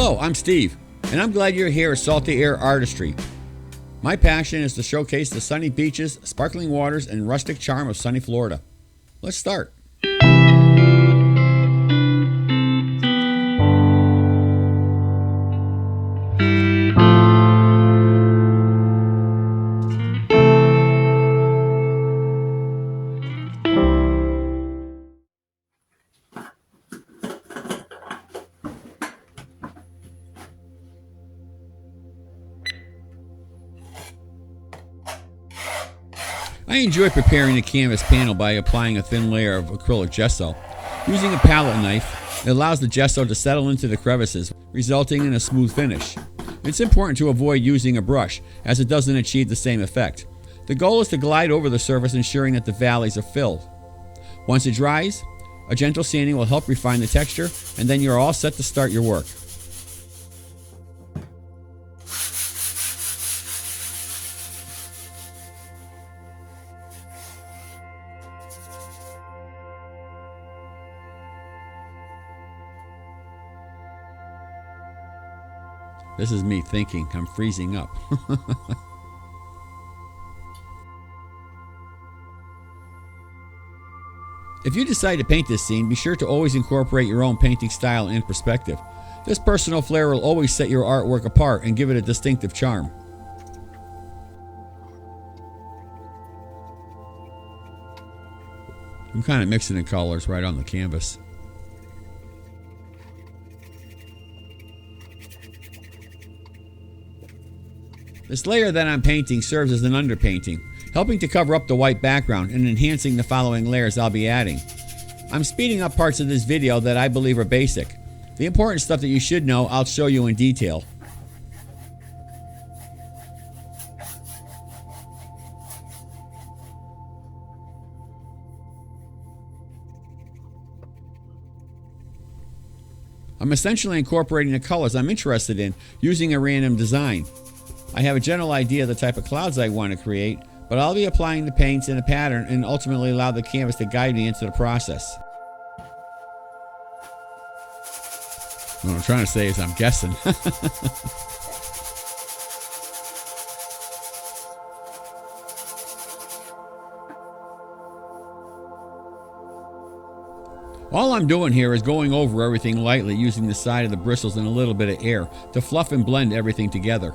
Hello, I'm Steve, and I'm glad you're here at Salty Air Artistry. My passion is to showcase the sunny beaches, sparkling waters, and rustic charm of sunny Florida. Let's start. I enjoy preparing the canvas panel by applying a thin layer of acrylic gesso. Using a palette knife, it allows the gesso to settle into the crevices, resulting in a smooth finish. It's important to avoid using a brush, as it doesn't achieve the same effect. The goal is to glide over the surface, ensuring that the valleys are filled. Once it dries, a gentle sanding will help refine the texture, and then you're all set to start your work. This is me thinking. I'm freezing up. If you decide to paint this scene, be sure to always incorporate your own painting style and perspective. This personal flair will always set your artwork apart and give it a distinctive charm. I'm kind of mixing the colors right on the canvas. This layer that I'm painting serves as an underpainting, helping to cover up the white background and enhancing the following layers I'll be adding. I'm speeding up parts of this video that I believe are basic. The important stuff that you should know, I'll show you in detail. I'm essentially incorporating the colors I'm interested in using a random design. I have a general idea of the type of clouds I want to create, but I'll be applying the paints in a pattern and ultimately allow the canvas to guide me into the process. What I'm trying to say is I'm guessing. All I'm doing here is going over everything lightly using the side of the bristles and a little bit of air to fluff and blend everything together.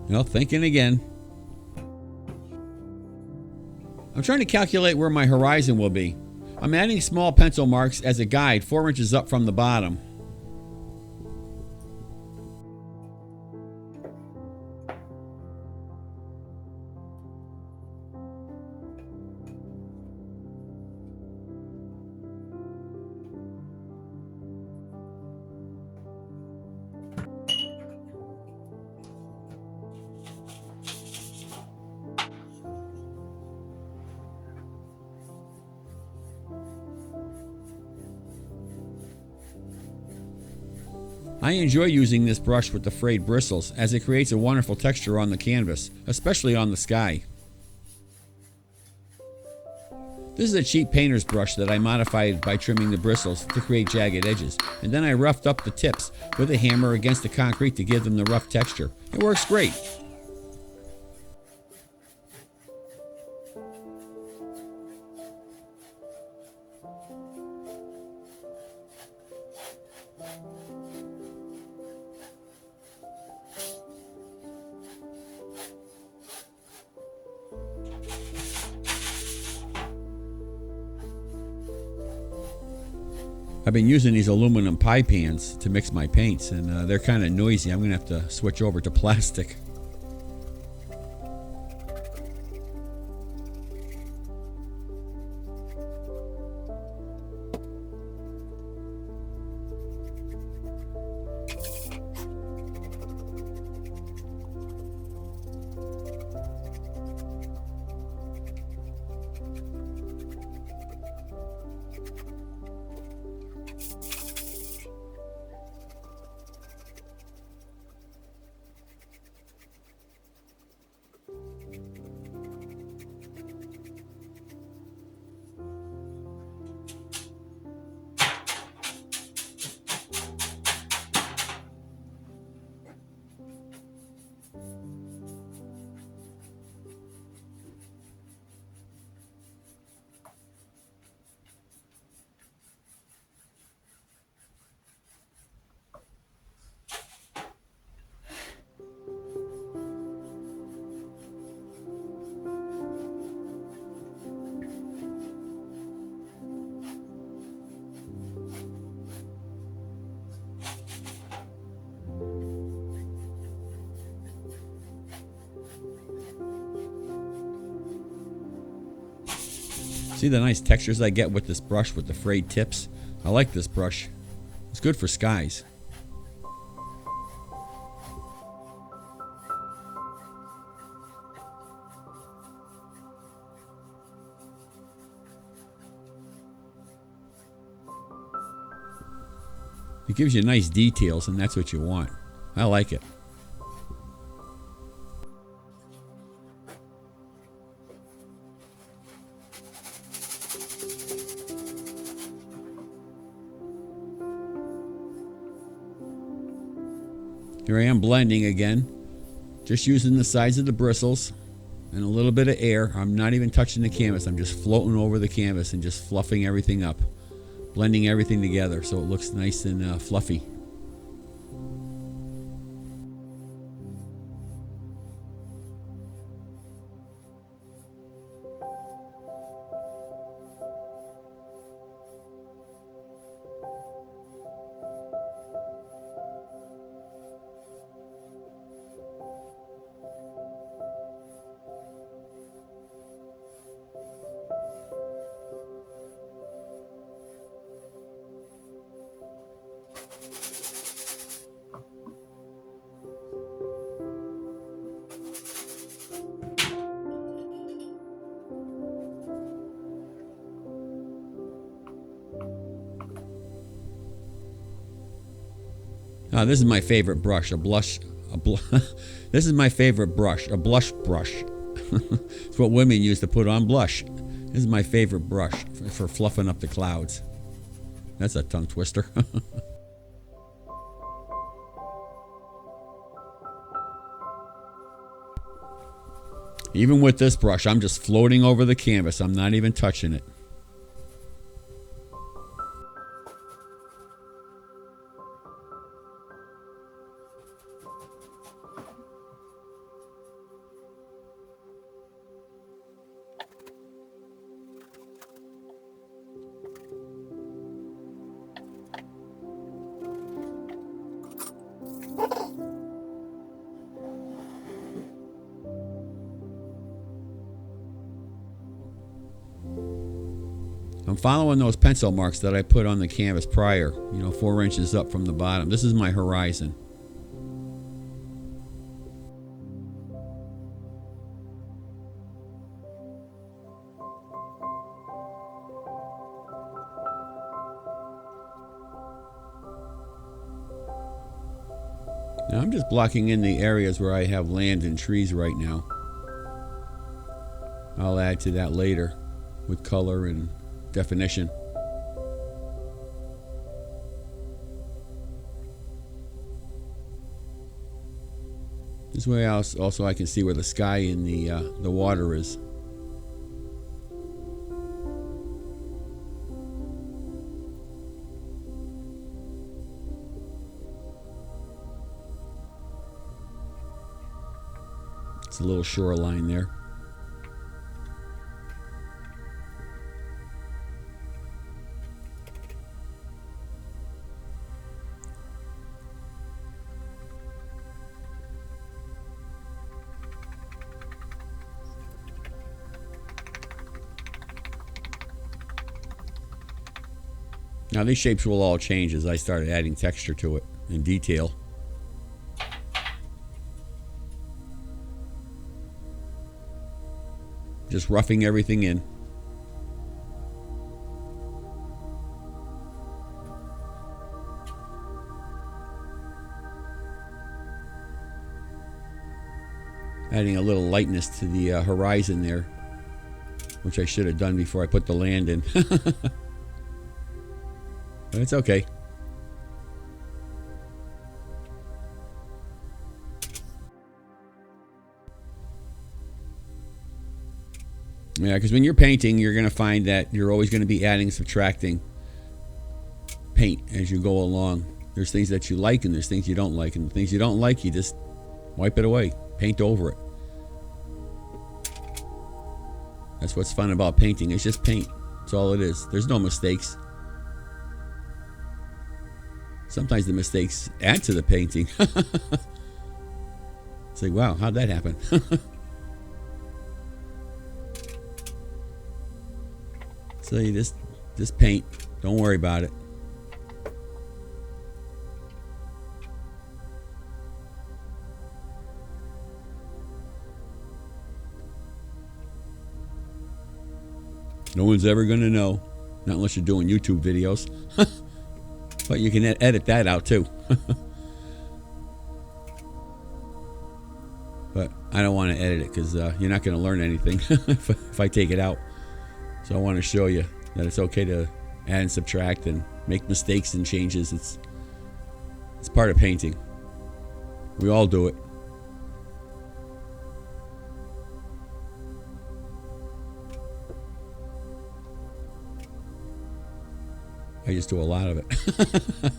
Well, thinking again. I'm trying to calculate where my horizon will be. I'm adding small pencil marks as a guide 4 inches up from the bottom. I enjoy using this brush with the frayed bristles as it creates a wonderful texture on the canvas, especially on the sky. This is a cheap painter's brush that I modified by trimming the bristles to create jagged edges, and then I roughed up the tips with a hammer against the concrete to give them the rough texture. It works great. I've been using these aluminum pie pans to mix my paints, and they're kind of noisy. I'm going to have to switch over to plastic. See the nice textures I get with this brush with the frayed tips? I like this brush. It's good for skies. It gives you nice details, and that's what you want. I like it. Here I am blending again, just using the sides of the bristles and a little bit of air. I'm not even touching the canvas. I'm just floating over the canvas and just fluffing everything up, blending everything together so it looks nice and fluffy. This is my favorite brush, this is my favorite brush, a blush brush. It's what women use to put on blush. This is my favorite brush for fluffing up the clouds. That's a tongue twister. Even with this brush, I'm just floating over the canvas. I'm not even touching it. I'm following those pencil marks that I put on the canvas prior, 4 inches up from the bottom. This is my horizon. Now I'm just blocking in the areas where I have land and trees right now. I'll add to that later. with color and definition. This way also I can see where the sky and the water is. It's a little shoreline there. Now these shapes will all change as I start adding texture to it and detail. Just roughing everything in. Adding a little lightness to the horizon there, which I should have done before I put the land in. But it's okay. Yeah, because when you're painting, you're going to find that you're always going to be adding, subtracting paint as you go along. There's things that you like and there's things you don't like. And the things you don't like, you just wipe it away. Paint over it. That's what's fun about painting. It's just paint. That's all it is. There's no mistakes. Sometimes the mistakes add to the painting. It's like, wow, how'd that happen? So you just paint. Don't worry about it. No one's ever going to know. Not unless you're doing YouTube videos. But you can edit that out too. But I don't want to edit it because you're not going to learn anything if I take it out. So I want to show you that it's okay to add and subtract and make mistakes and changes. It's part of painting. We all do it. I just do a lot of it.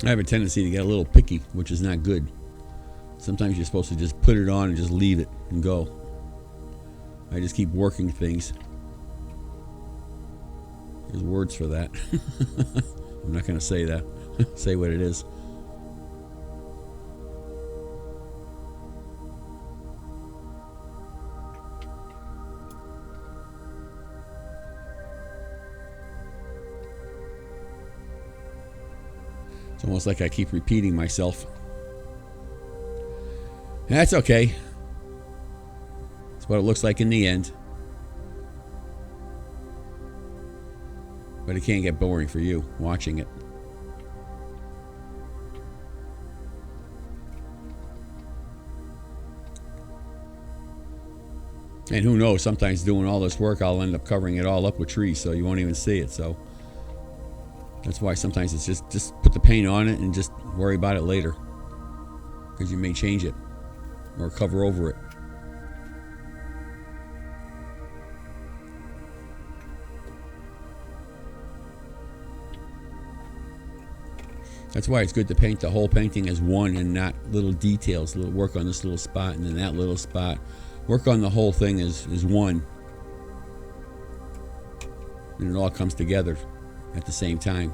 I have a tendency to get a little picky, which is not good. Sometimes you're supposed to just put it on and just leave it and go. I just keep working things. There's words for that. I'm not going to say that. Say what it is. It's almost like I keep repeating myself. That's okay. That's what it looks like in the end. But it can't get boring for you watching it. And who knows, sometimes doing all this work, I'll end up covering it all up with trees, so you won't even see it. So that's why sometimes it's just put the paint on it and just worry about it later, because you may change it or cover over it. That's why it's good to paint the whole painting as one and not little details. Work on this little spot and then that little spot. Work on the whole thing as one. And it all comes together at the same time.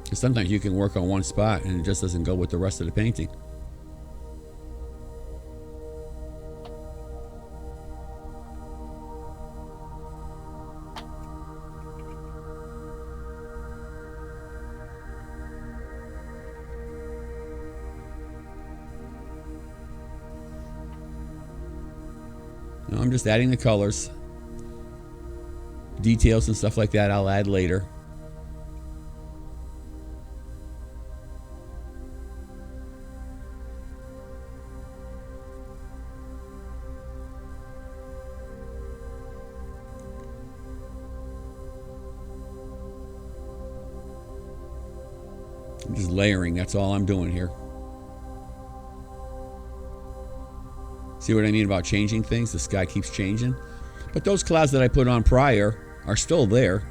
Because sometimes you can work on one spot and it just doesn't go with the rest of the painting. Now I'm just adding the colors. Details and stuff like that I'll add later. I'm just layering, that's all I'm doing here. See what I mean about changing things? The sky keeps changing. But those clouds that I put on prior are still there.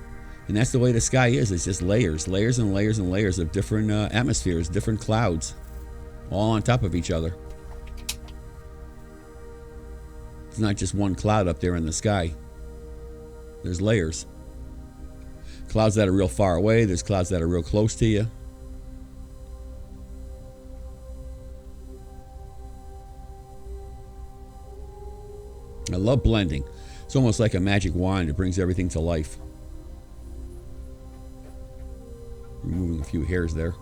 And that's the way the sky is. It's just layers, layers and layers and layers of different atmospheres, different clouds, all on top of each other. It's not just one cloud up there in the sky. There's layers. Clouds that are real far away. There's clouds that are real close to you. I love blending. It's almost like a magic wand. It brings everything to life. Removing a few hairs there.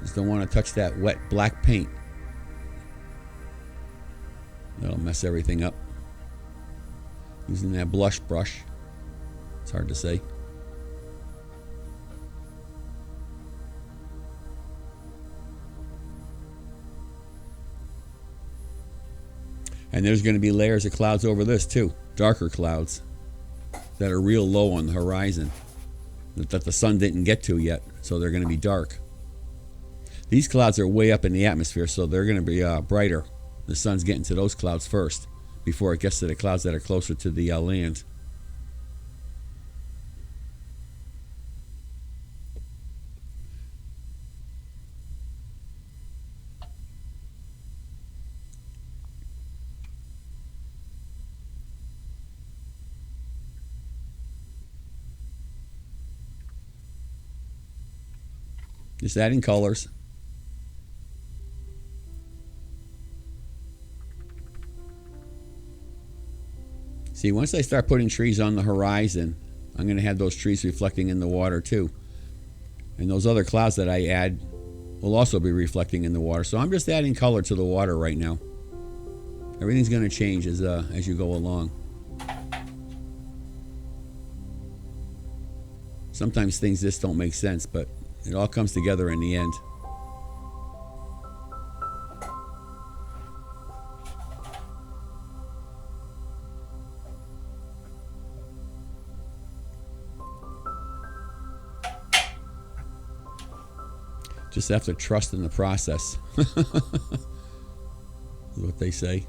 Just don't want to touch that wet black paint. That'll mess everything up. Using that blush brush. It's hard to say. And there's going to be layers of clouds over this too. Darker clouds that are real low on the horizon that the sun didn't get to yet. So they're going to be dark. These clouds are way up in the atmosphere, so they're going to be brighter. The sun's getting to those clouds first before it gets to the clouds that are closer to the land. Just adding colors. See, once I start putting trees on the horizon, I'm going to have those trees reflecting in the water too. And those other clouds that I add will also be reflecting in the water. So I'm just adding color to the water right now. Everything's going to change as you go along. Sometimes things just don't make sense, but it all comes together in the end. Just have to trust in the process. Is what they say.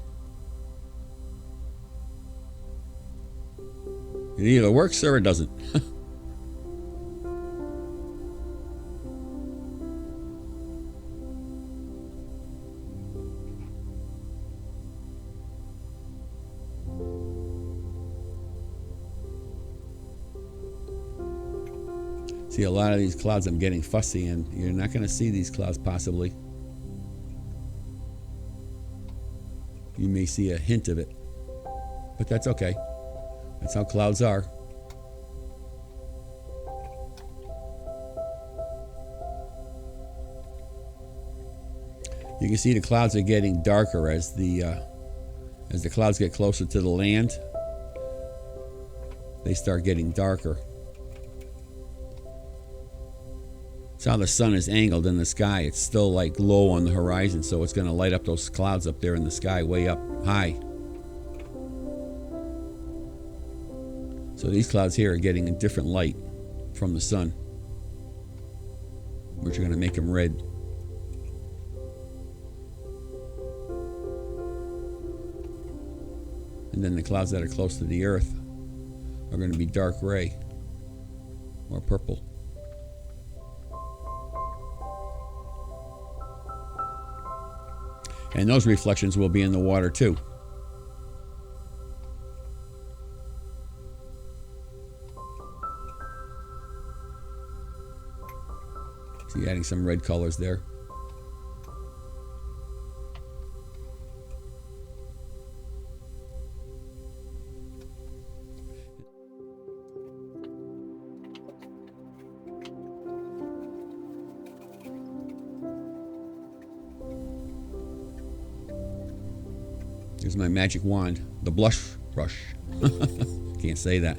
It either works or it doesn't. See, a lot of these clouds I'm getting fussy, and you're not going to see these clouds possibly. You may see a hint of it, but that's okay. That's how clouds are. You can see the clouds are getting darker as the clouds get closer to the land. They start getting darker. It's how the sun is angled in the sky. It's still like low on the horizon, so it's going to light up those clouds up there in the sky way up high. So these clouds here are getting a different light from the sun, which are going to make them red. And then the clouds that are close to the earth are going to be dark gray or purple. And those reflections will be in the water too. See, adding some red colors there. Here's my magic wand, the blush brush. Can't say that.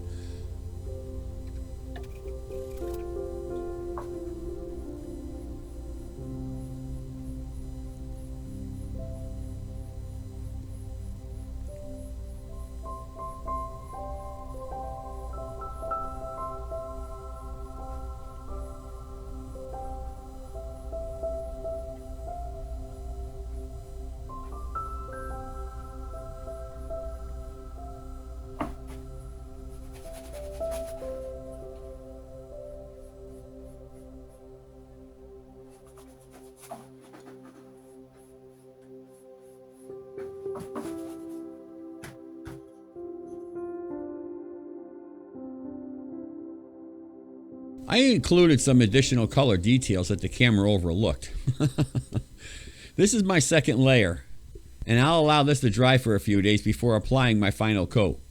I included some additional color details that the camera overlooked. This is my second layer, and I'll allow this to dry for a few days before applying my final coat.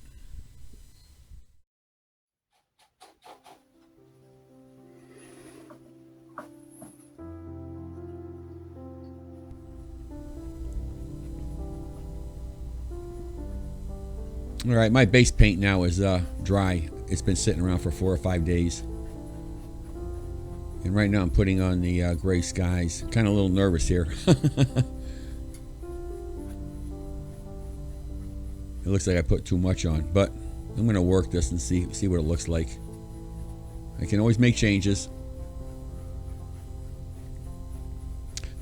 Alright, my base paint now is dry. It's been sitting around for 4 or 5 days. And right now I'm putting on the gray skies. Kind of a little nervous here. It looks like I put too much on, but I'm going to work this and see what it looks like. I can always make changes.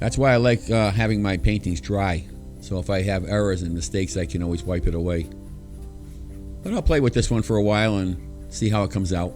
That's why I like having my paintings dry. So if I have errors and mistakes, I can always wipe it away. But I'll play with this one for a while and see how it comes out.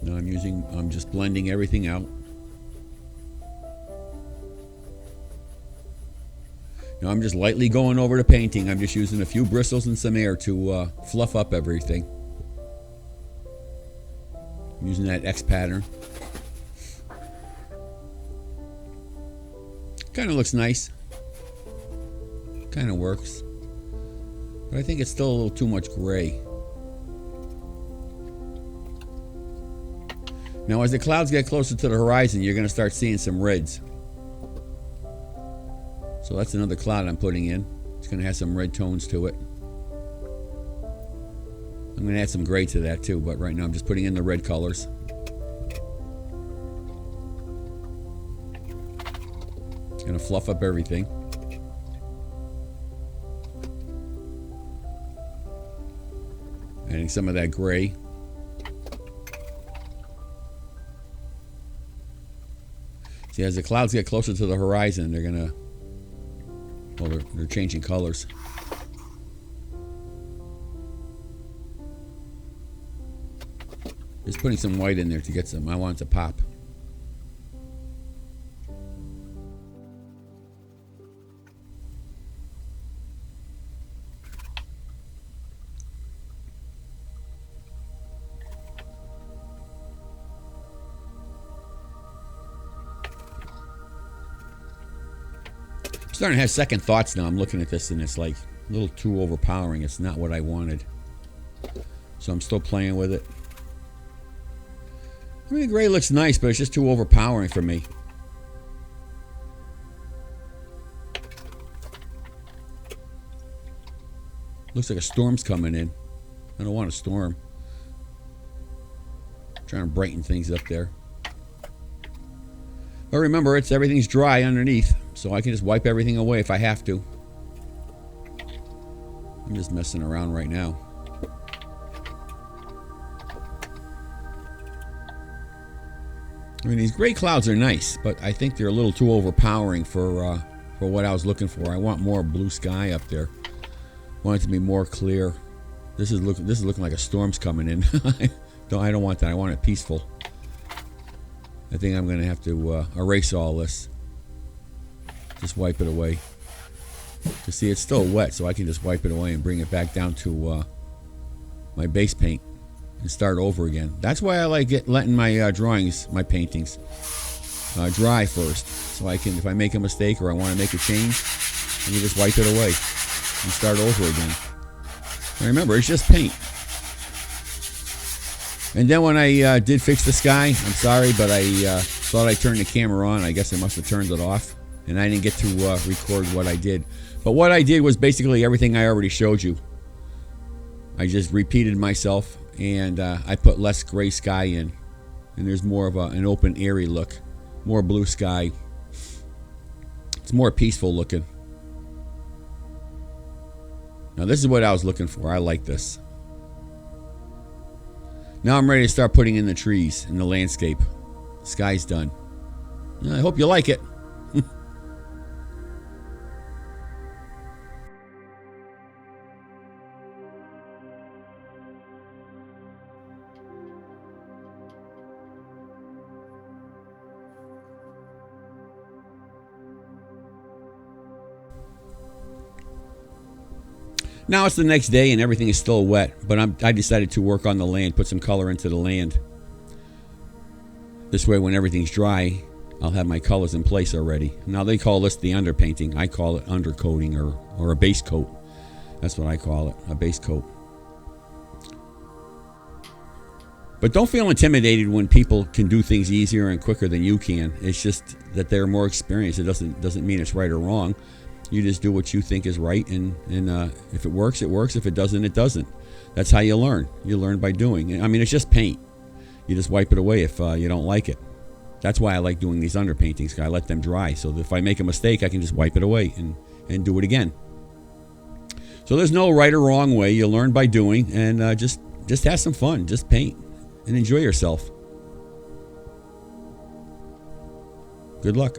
Now I'm just blending everything out. Now I'm just lightly going over the painting. I'm just using a few bristles and some air to fluff up everything. I'm using that X pattern. Kind of looks nice. Kind of works. But I think it's still a little too much gray. Now as the clouds get closer to the horizon, you're going to start seeing some reds. So that's another cloud I'm putting in. It's going to have some red tones to it. I'm going to add some gray to that too, but right now I'm just putting in the red colors. Going to fluff up everything. Adding some of that gray. See, as the clouds get closer to the horizon, they're gonna, well, they're changing colors. Just putting some white in there to get some, I want it to pop. I'm starting to have second thoughts now. I'm looking at this and it's like a little too overpowering. It's not what I wanted. So I'm still playing with it. I mean, the gray looks nice, but it's just too overpowering for me. Looks like a storm's coming in. I don't want a storm. I'm trying to brighten things up there. But remember, everything's dry underneath, so I can just wipe everything away if I have to. I'm just messing around right now. I mean, these gray clouds are nice, but I think they're a little too overpowering for what I was looking for. I want more blue sky up there. I want it to be more clear. This is looking like a storm's coming in. I don't want that. I want it peaceful. I think I'm going to have to erase all this. Just wipe it away. To see, it's still wet, so I can just wipe it away and bring it back down to my base paint, and start over again. That's why I like letting my drawings, my paintings, dry first, so I can, if I make a mistake or I want to make a change, I can just wipe it away and start over again. And remember, it's just paint. And then when I did fix the sky, I'm sorry, but I thought I turned the camera on. I guess I must have turned it off, and I didn't get to record what I did. But what I did was basically everything I already showed you. I just repeated myself, and I put less gray sky in, and there's more of an open, airy look, more blue sky. It's more peaceful looking. Now this is what I was looking for. I like this. Now I'm ready to start putting in the trees and the landscape. The sky's done. I hope you like it. Now it's the next day and everything is still wet, but I decided to work on the land, put some color into the land. This way when everything's dry, I'll have my colors in place already. Now they call this the underpainting. I call it undercoating or a base coat. That's what I call it, a base coat. But don't feel intimidated when people can do things easier and quicker than you can. It's just that they're more experienced. It doesn't mean it's right or wrong. You just do what you think is right, and if it works, it works. If it doesn't, it doesn't. That's how you learn. You learn by doing. I mean, it's just paint. You just wipe it away if you don't like it. That's why I like doing these underpaintings. I let them dry, so that if I make a mistake, I can just wipe it away and do it again. So there's no right or wrong way. You learn by doing, and just have some fun. Just paint and enjoy yourself. Good luck.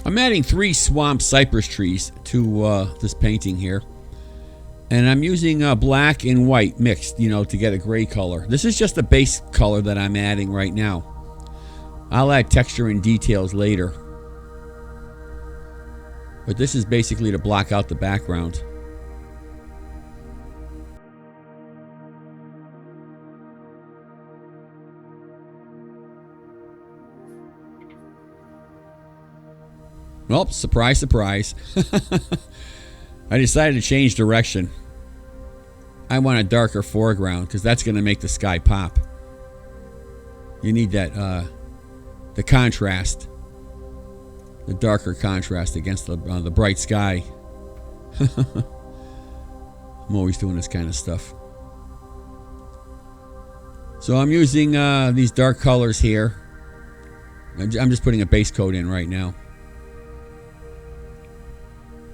I'm adding 3 swamp cypress trees to this painting here. And I'm using black and white mixed, to get a gray color. This is just a base color that I'm adding right now. I'll add texture and details later. But this is basically to block out the background. Well, surprise, surprise. I decided to change direction. I want a darker foreground because that's going to make the sky pop. You need that, the contrast, the darker contrast against the bright sky. I'm always doing this kind of stuff. So I'm using these dark colors here. I'm just putting a base coat in right now.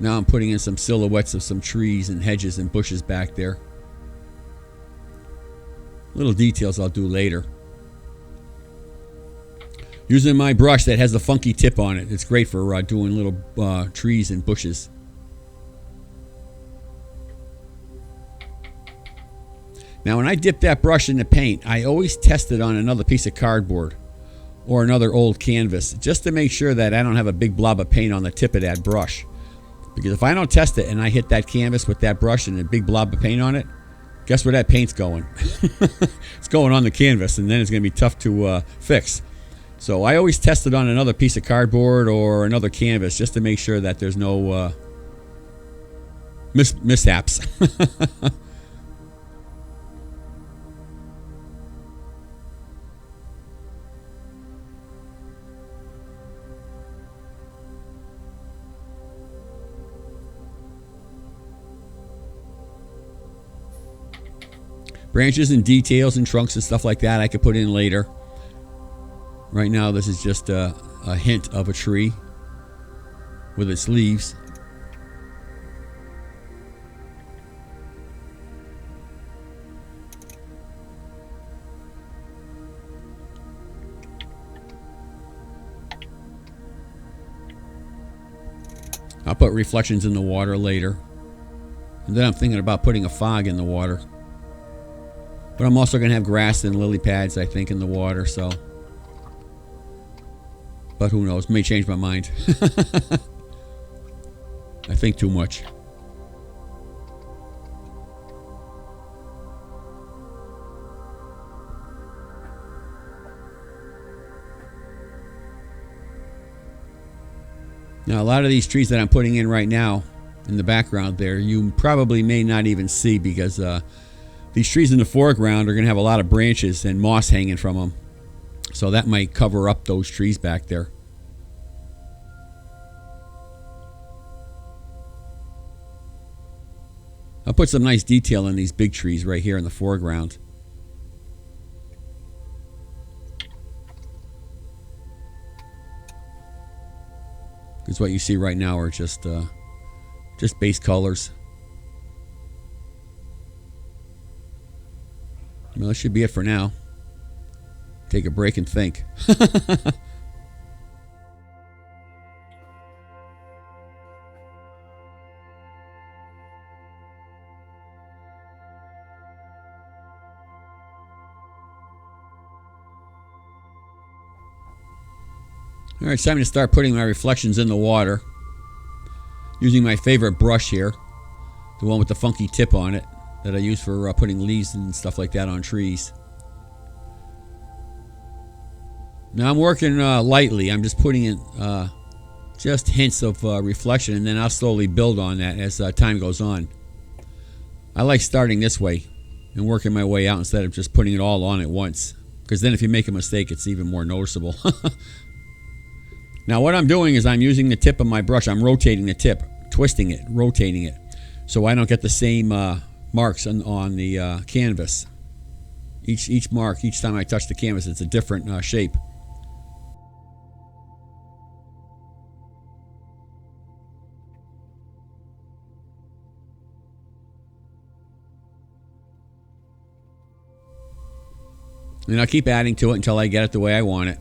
Now I'm putting in some silhouettes of some trees and hedges and bushes back there. Little details I'll do later. Using my brush that has a funky tip on it. It's great for doing little trees and bushes. Now when I dip that brush in the paint, I always test it on another piece of cardboard or another old canvas just to make sure that I don't have a big blob of paint on the tip of that brush. Because if I don't test it and I hit that canvas with that brush and a big blob of paint on it, guess where that paint's going? It's going on the canvas, and then it's going to be tough to fix. So I always test it on another piece of cardboard or another canvas just to make sure that there's no mishaps. Branches and details and trunks and stuff like that I could put in later. Right now this is just a hint of a tree with its leaves. I'll put reflections in the water later. And then I'm thinking about putting a fog in the water. But I'm also going to have grass and lily pads, I think, in the water, so. But who knows? May change my mind. I think too much. Now, a lot of these trees that I'm putting in right now in the background there, you probably may not even see because these trees in the foreground are going to have a lot of branches and moss hanging from them. So that might cover up those trees back there. I'll put some nice detail in these big trees right here in the foreground. Because what you see right now are just base colors. Well, that should be it for now. Take a break and think. All right, it's time to start putting my reflections in the water. Using my favorite brush here, the one with the funky tip on it that I use for putting leaves and stuff like that on trees. Now I'm working lightly. I'm just putting in just hints of reflection, and then I'll slowly build on that as time goes on. I like starting this way and working my way out instead of just putting it all on at once, because then if you make a mistake, it's even more noticeable. Now what I'm doing is I'm using the tip of my brush. I'm rotating the tip, twisting it, rotating it, so I don't get the same marks on the canvas. Each mark, each time I touch the canvas, it's a different shape. And I'll keep adding to it until I get it the way I want it.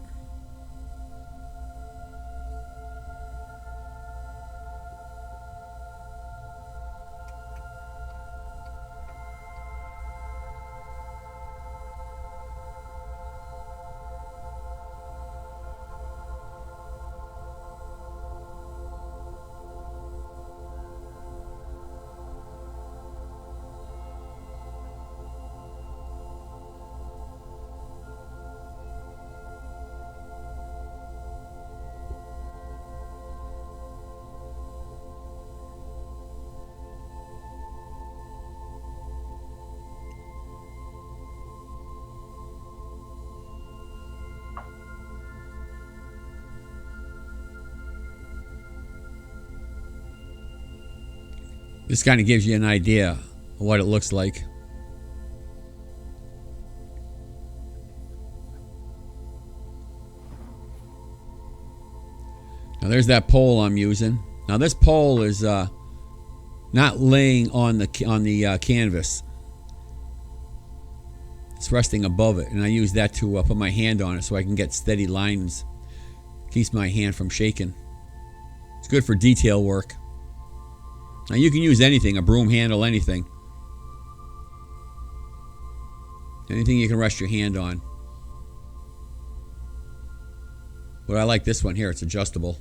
This kind of gives you an idea of what it looks like. Now there's that pole I'm using. Now this pole is not laying on the canvas. It's resting above it, and I use that to put my hand on it so I can get steady lines. Keeps my hand from shaking. It's good for detail work. Now you can use anything, a broom handle, anything. Anything you can rest your hand on. But I like this one here, it's adjustable.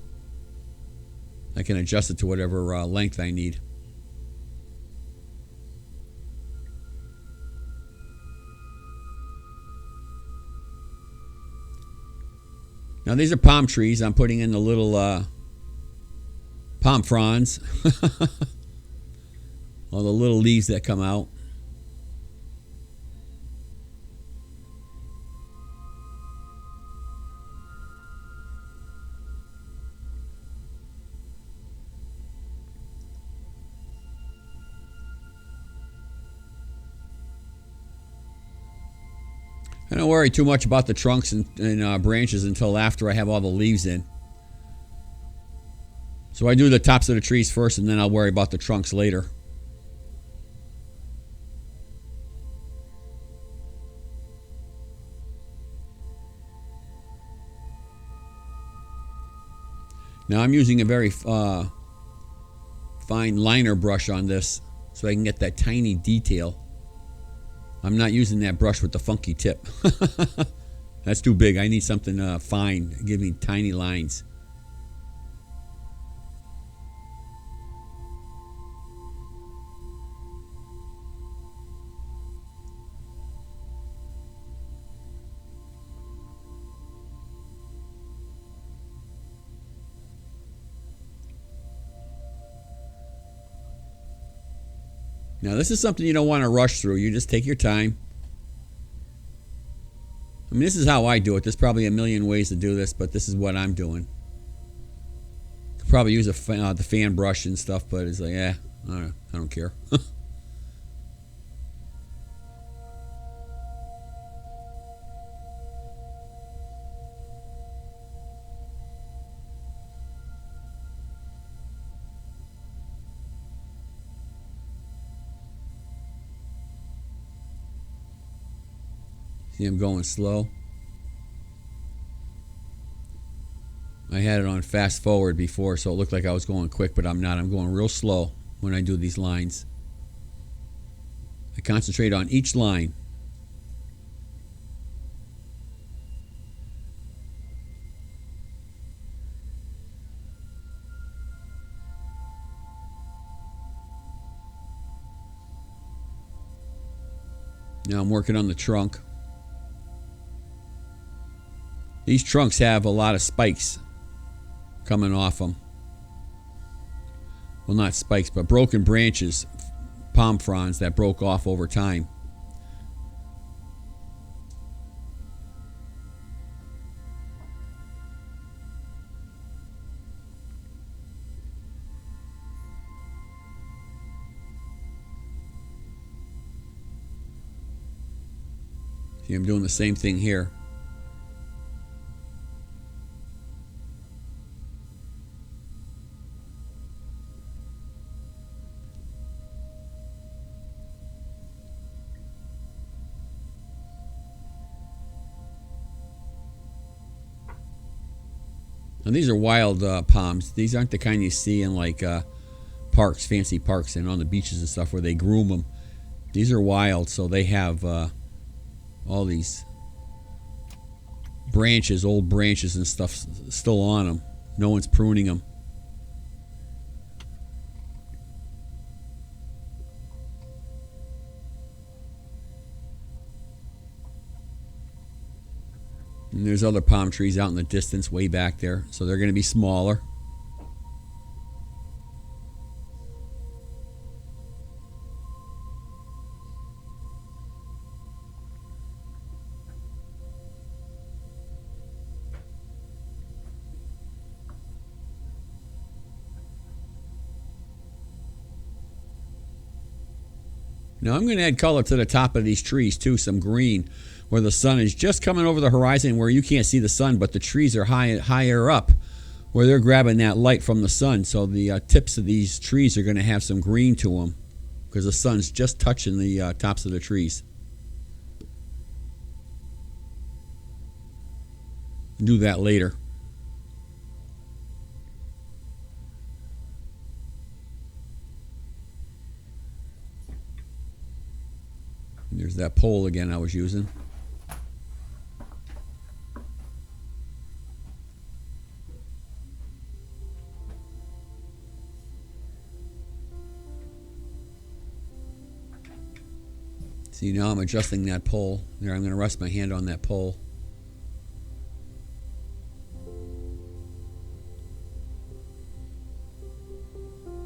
I can adjust it to whatever length I need. Now these are palm trees. I'm putting in the little palm fronds. All the little leaves that come out. I don't worry too much about the trunks and branches until after I have all the leaves in. So I do the tops of the trees first, and then I'll worry about the trunks later. Now I'm using a very fine liner brush on this so I can get that tiny detail. I'm not using that brush with the funky tip. That's too big. I need something fine, give me tiny lines. Now this is something you don't want to rush through. You just take your time. I mean, this is how I do it. There's probably a million ways to do this, but this is what I'm doing. Could probably use the fan brush and stuff, but it's like, I don't care. See, I'm going slow. I had it on fast forward before, so it looked like I was going quick, but I'm not. I'm going real slow when I do these lines. I concentrate on each line. Now I'm working on the trunk. These trunks have a lot of spikes coming off them. Well, not spikes, but broken branches, palm fronds that broke off over time. See, I'm doing the same thing here. Now these are wild palms. These aren't the kind you see in like parks, fancy parks, and on the beaches and stuff where they groom them. These are wild, so they have all these branches, old branches and stuff still on them. No one's pruning them. And there's other palm trees out in the distance way back there, so they're going to be smaller. Now I'm going to add color to the top of these trees too, some green, where the sun is just coming over the horizon where you can't see the sun, but the trees are higher up where they're grabbing that light from the sun. So the tips of these trees are going to have some green to them because the sun's just touching the tops of the trees. Do that later. And there's that pole again I was using. See, now I'm adjusting that pole. There, I'm going to rest my hand on that pole.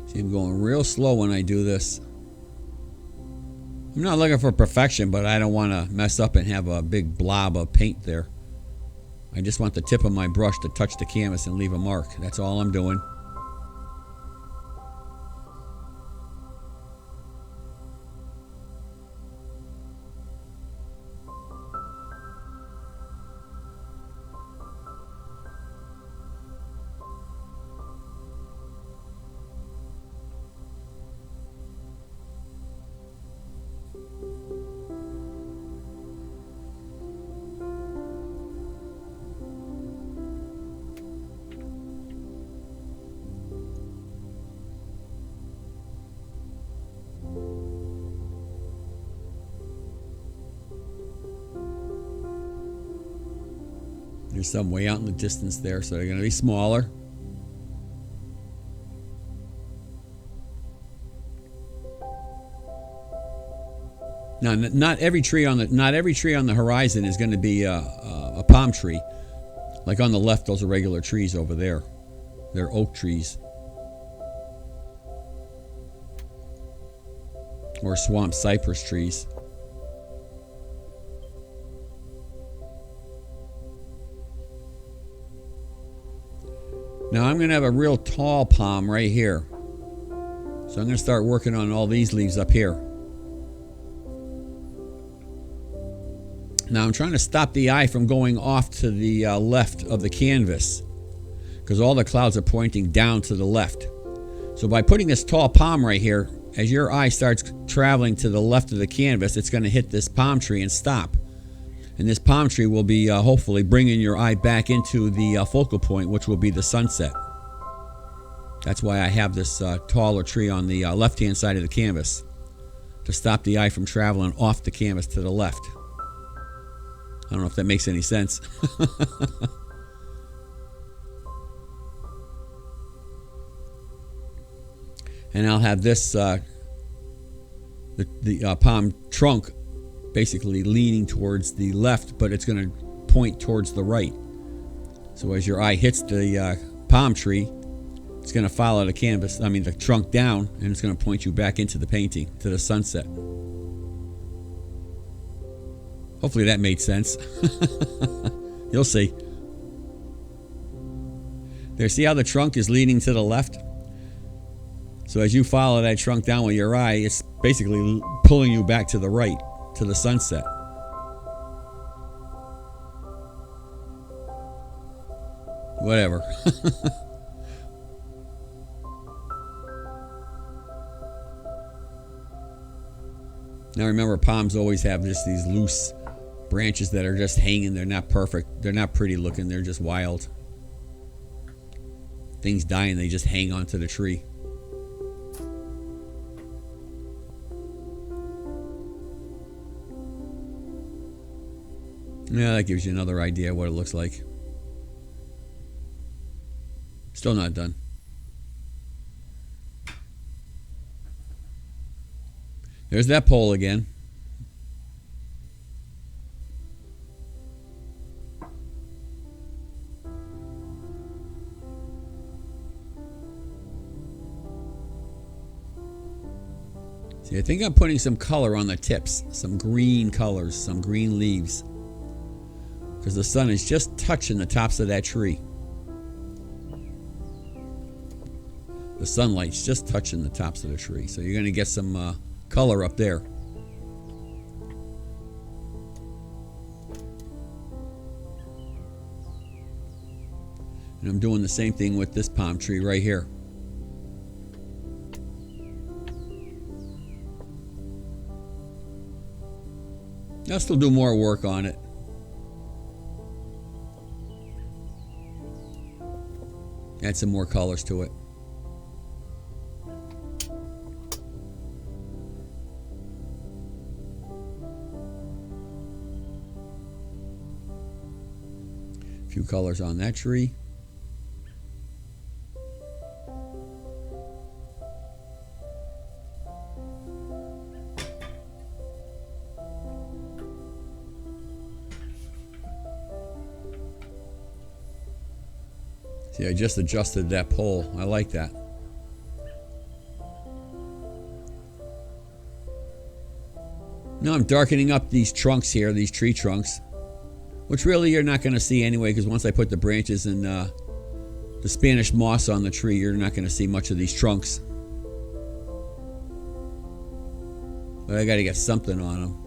See, I'm going real slow when I do this. I'm not looking for perfection, but I don't want to mess up and have a big blob of paint there. I just want the tip of my brush to touch the canvas and leave a mark. That's all I'm doing. There's some way out in the distance there, so they're going to be smaller. Now, not every tree on the horizon is going to be a palm tree. Like on the left, those are regular trees over there. They're oak trees or swamp cypress trees. Now I'm going to have a real tall palm right here. So I'm going to start working on all these leaves up here. Now I'm trying to stop the eye from going off to the left of the canvas, because all the clouds are pointing down to the left. So by putting this tall palm right here, as your eye starts traveling to the left of the canvas, it's going to hit this palm tree and stop. And this palm tree will be hopefully bringing your eye back into the focal point, which will be the sunset. That's why I have this taller tree on the left-hand side of the canvas, to stop the eye from traveling off the canvas to the left. I don't know if that makes any sense. And I'll have this, the palm trunk basically leaning towards the left, but it's going to point towards the right. So as your eye hits the palm tree, it's going to follow the trunk down, and it's going to point you back into the painting, to the sunset. Hopefully that made sense. You'll see. There, see how the trunk is leaning to the left? So as you follow that trunk down with your eye, it's basically pulling you back to the right, to the sunset. Whatever. Now remember, palms always have just these loose branches that are just hanging. They're not perfect. They're not pretty looking. They're just wild. Things die and they just hang onto the tree. Yeah, that gives you another idea of what it looks like. Still not done. There's that pole again. See, I think I'm putting some color on the tips, some green colors, some green leaves, because the sun is just touching the tops of that tree. The sunlight's just touching the tops of the tree, so you're going to get some color up there. And I'm doing the same thing with this palm tree right here. I'll still do more work on it. Add some more colors to it. A few colors on that tree. See, I just adjusted that pole. I like that. Now I'm darkening up these trunks here, these tree trunks, which really you're not going to see anyway, because once I put the branches and the Spanish moss on the tree, you're not going to see much of these trunks. But I got to get something on them,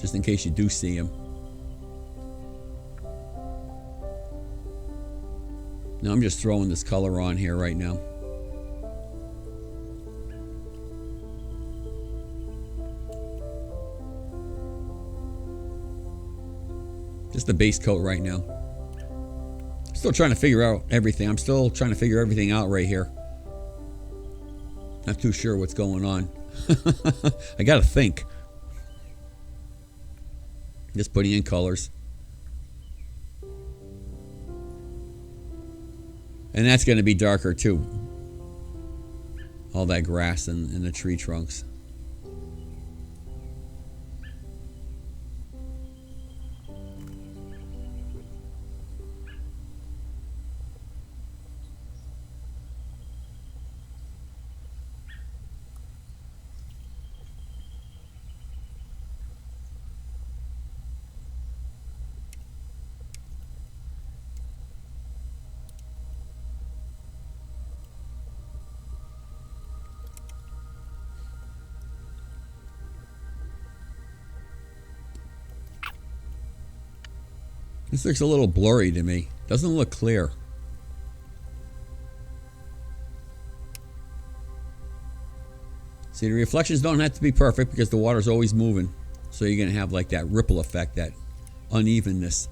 just in case you do see them. Now I'm just throwing this color on here right now. Just the base coat right now. Still trying to figure out everything. I'm still trying to figure everything out right here. Not too sure what's going on. I gotta think. Just putting in colors. And that's going to be darker too. All that grass and the tree trunks. This looks a little blurry to me. Doesn't look clear. See, the reflections don't have to be perfect because the water's always moving. So you're going to have like that ripple effect, that unevenness.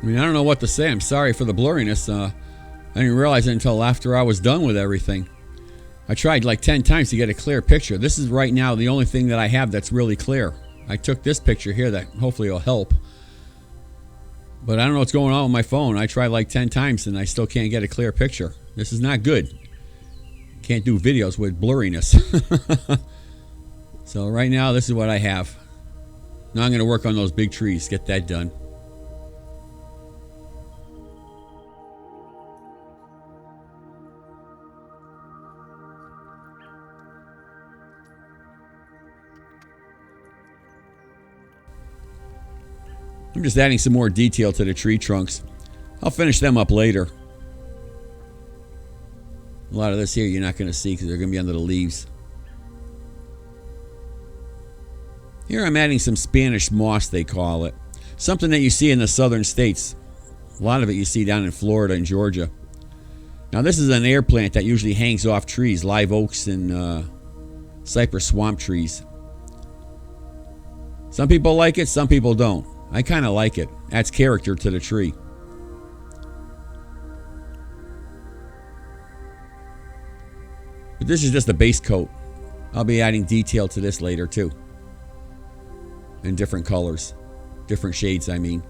I mean, I don't know what to say. I'm sorry for the blurriness. I didn't realize it until after I was done with everything. I tried like 10 times to get a clear picture. This is right now the only thing that I have that's really clear. I took this picture here that hopefully will help. But I don't know what's going on with my phone. I tried like 10 times and I still can't get a clear picture. This is not good. Can't do videos with blurriness. So right now, this is what I have. Now I'm going to work on those big trees, get that done. I'm just adding some more detail to the tree trunks. I'll finish them up later. A lot of this here you're not going to see because they're going to be under the leaves. Here I'm adding some Spanish moss, they call it. Something that you see in the southern states. A lot of it you see down in Florida and Georgia. Now this is an air plant that usually hangs off trees, live oaks and cypress swamp trees. Some people like it, some people don't. I kind of like it. Adds character to the tree. But this is just a base coat. I'll be adding detail to this later too. In different colors. Different shades, I mean.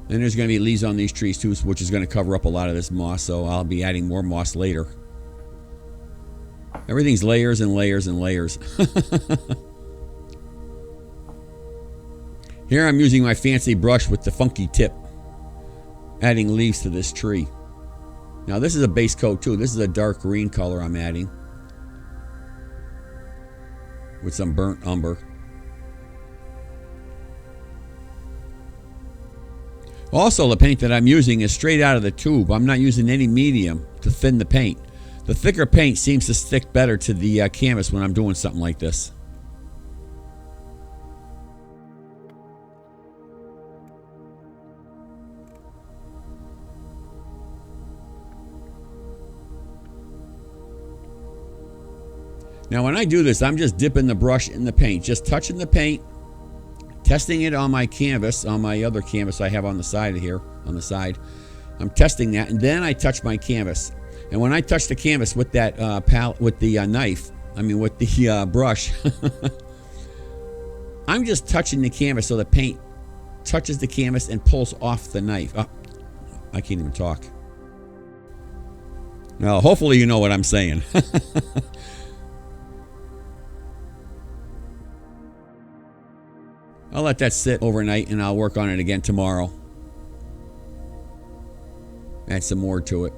And there's going to be leaves on these trees too, which is going to cover up a lot of this moss. So I'll be adding more moss later. Everything's layers and layers and layers. Here I'm using my fancy brush with the funky tip. Adding leaves to this tree. Now this is a base coat too. This is a dark green color I'm adding. With some burnt umber. Also, the paint that I'm using is straight out of the tube. I'm not using any medium to thin the paint. The thicker paint seems to stick better to the canvas when I'm doing something like this. Now when I do this, I'm just dipping the brush in the paint, just touching the paint, testing it on my canvas, on my other canvas I have on the side of here, on the side. I'm testing that, and then I touch my canvas. And when I touch the canvas with that palette, with the knife, I mean with the brush, I'm just touching the canvas so the paint touches the canvas and pulls off the knife. Oh, I can't even talk. Well, hopefully you know what I'm saying. I'll let that sit overnight and I'll work on it again tomorrow. Add some more to it.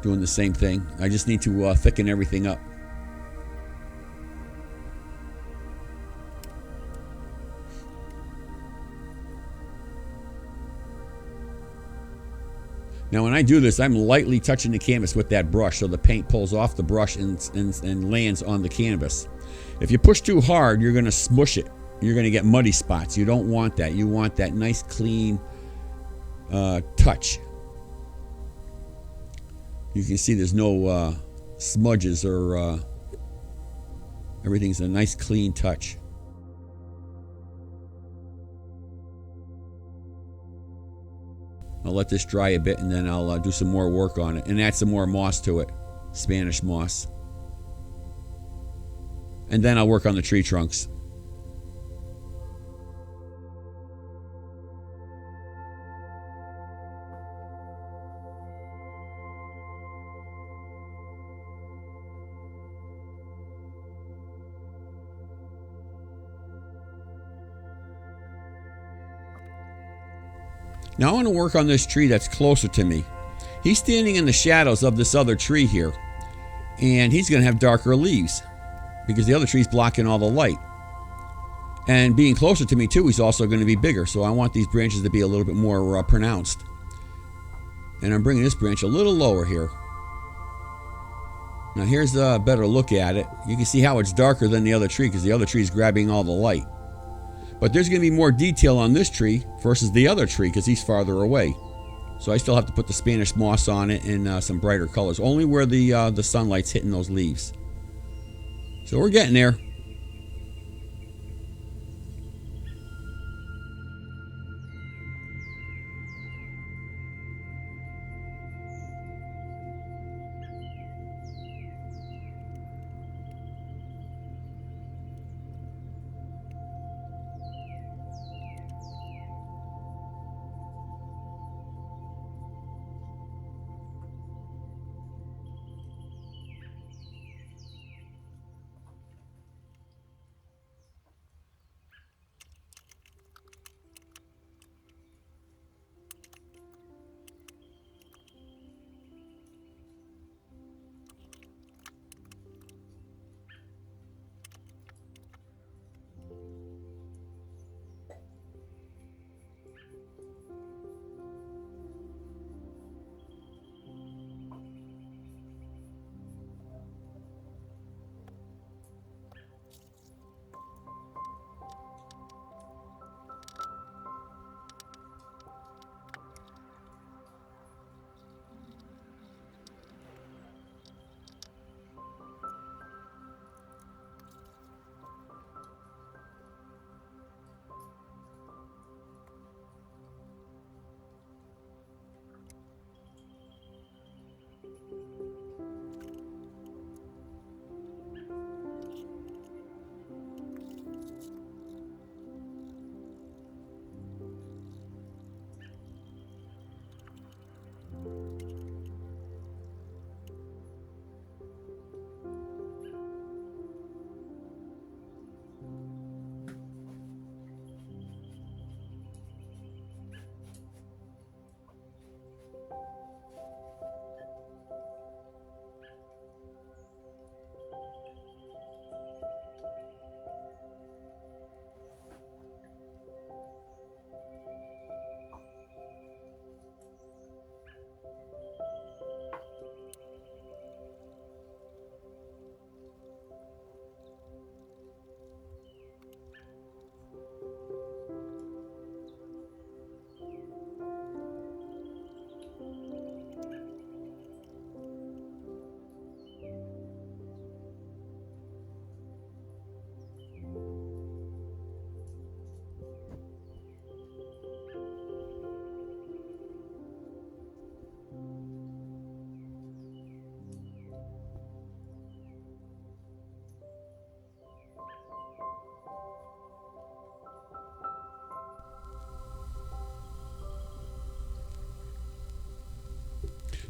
Doing the same thing. I just need to thicken everything up. Now when I do this, I'm lightly touching the canvas with that brush so the paint pulls off the brush and lands on the canvas. If you push too hard, you're going to smush it. You're going to get muddy spots. You don't want that. You want that nice clean touch. You can see there's no smudges or everything's a nice clean touch. I'll let this dry a bit and then I'll do some more work on it and add some more moss to it, Spanish moss. And then I'll work on the tree trunks. Now I want to work on this tree that's closer to me. He's standing in the shadows of this other tree here, and he's going to have darker leaves because the other tree's blocking all the light. And being closer to me too, he's also going to be bigger, so I want these branches to be a little bit more pronounced. And I'm bringing this branch a little lower here. Now here's a better look at it. You can see how it's darker than the other tree because the other tree is grabbing all the light. But there's going to be more detail on this tree versus the other tree because he's farther away. So I still have to put the Spanish moss on it and some brighter colors, only where the sunlight's hitting those leaves. So we're getting there.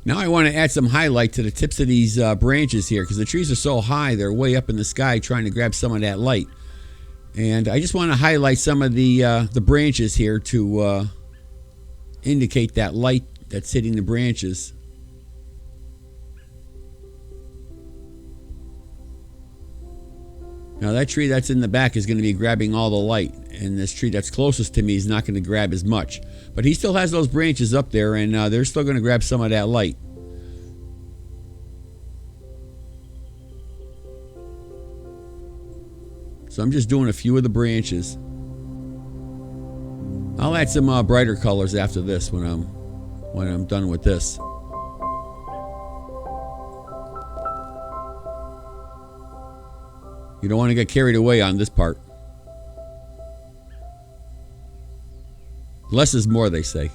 Now I want to add some highlight to the tips of these branches here, because the trees are so high, they're way up in the sky trying to grab some of that light. And I just want to highlight some of the branches here to indicate that light that's hitting the branches. Now that tree that's in the back is going to be grabbing all the light, and this tree that's closest to me is not going to grab as much. But he still has those branches up there, and they're still going to grab some of that light. So I'm just doing a few of the branches. I'll add some brighter colors after this when I'm done with this. You don't want to get carried away on this part. Less is more, they say.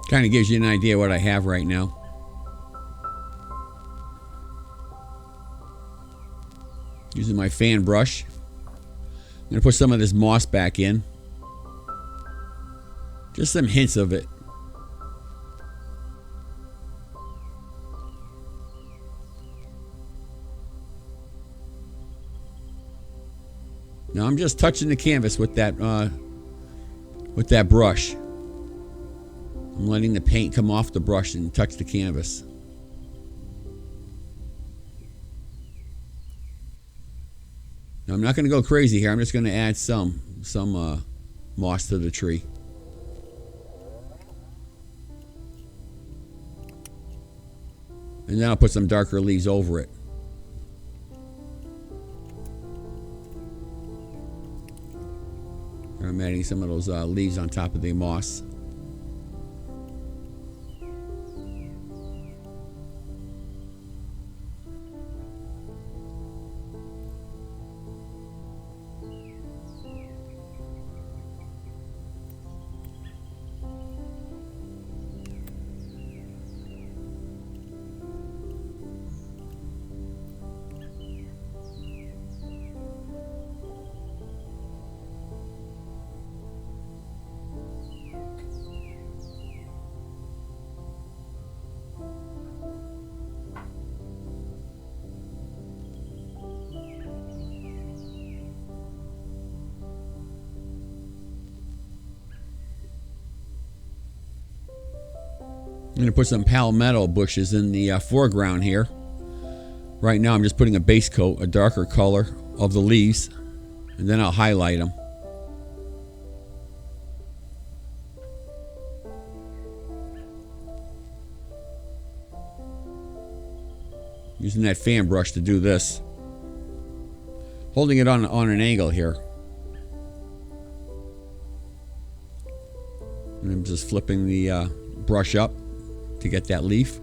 Kind of gives you an idea what I have right now. Using my fan brush. I'm going to put some of this moss back in. Just some hints of it. Now I'm just touching the canvas with that brush. I'm letting the paint come off the brush and touch the canvas. Now I'm not going to go crazy here. I'm just going to add some moss to the tree. And then I'll put some darker leaves over it. I'm adding some of those leaves on top of the moss. I'm going to put some palmetto bushes in the foreground here. Right now I'm just putting a base coat, a darker color of the leaves, and then I'll highlight them. Using that fan brush to do this. Holding it on an angle here. And I'm just flipping the brush up to get that leaf.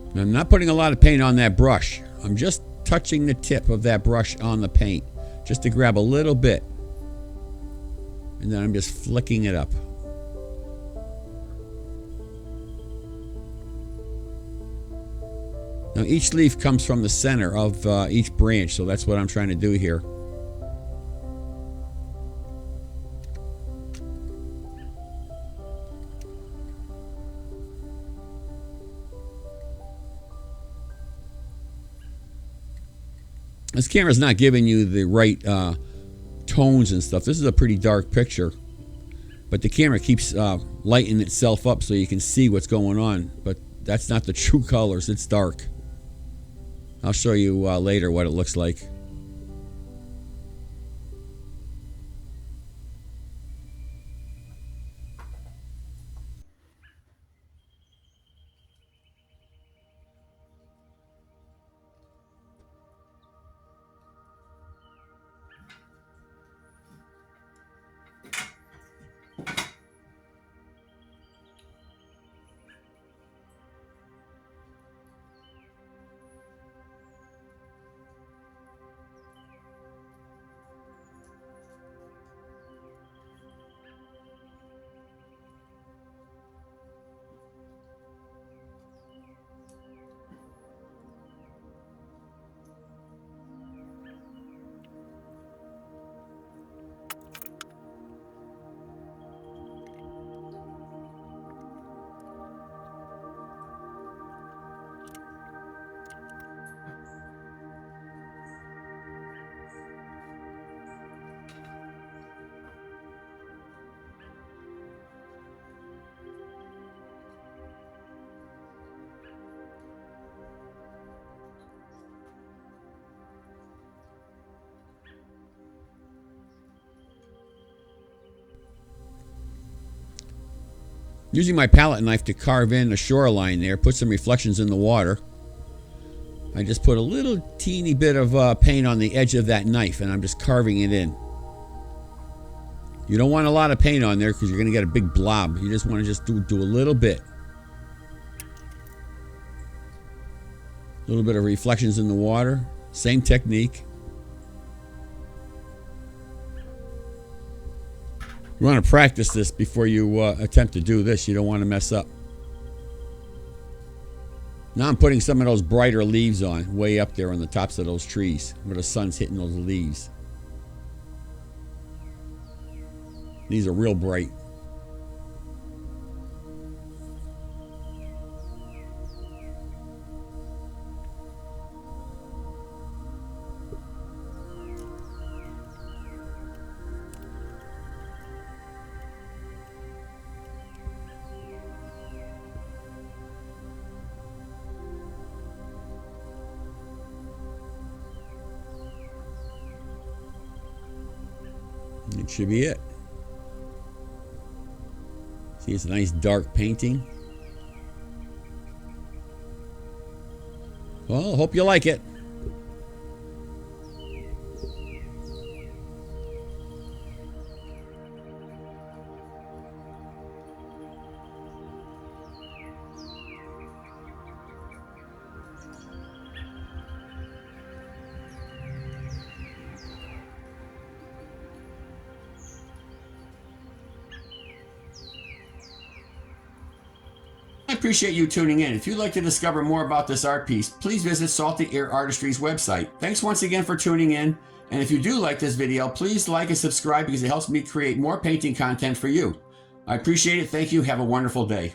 And I'm not putting a lot of paint on that brush. I'm just touching the tip of that brush on the paint just to grab a little bit. And then I'm just flicking it up. Now each leaf comes from the center of each branch, so that's what I'm trying to do here. This camera's not giving you the right tones and stuff. This is a pretty dark picture, but the camera keeps lighting itself up so you can see what's going on, but that's not the true colors. It's dark. I'll show you later what it looks like. Using my palette knife to carve in the shoreline there, put some reflections in the water. I just put a little teeny bit of paint on the edge of that knife, and I'm just carving it in. You don't want a lot of paint on there because you're going to get a big blob. You just want to just do a little bit. A little bit of reflections in the water. Same technique. You want to practice this before you attempt to do this. You don't want to mess up. Now I'm putting some of those brighter leaves on, way up there on the tops of those trees, where the sun's hitting those leaves. These are real bright. It should be it. See, it's a nice dark painting. Well, hope you like it. I appreciate you tuning in. If you'd like to discover more about this art piece, please visit Salty Air Artistry's website. Thanks once again for tuning in. And if you do like this video, please like and subscribe because it helps me create more painting content for you. I appreciate it. Thank you. Have a wonderful day.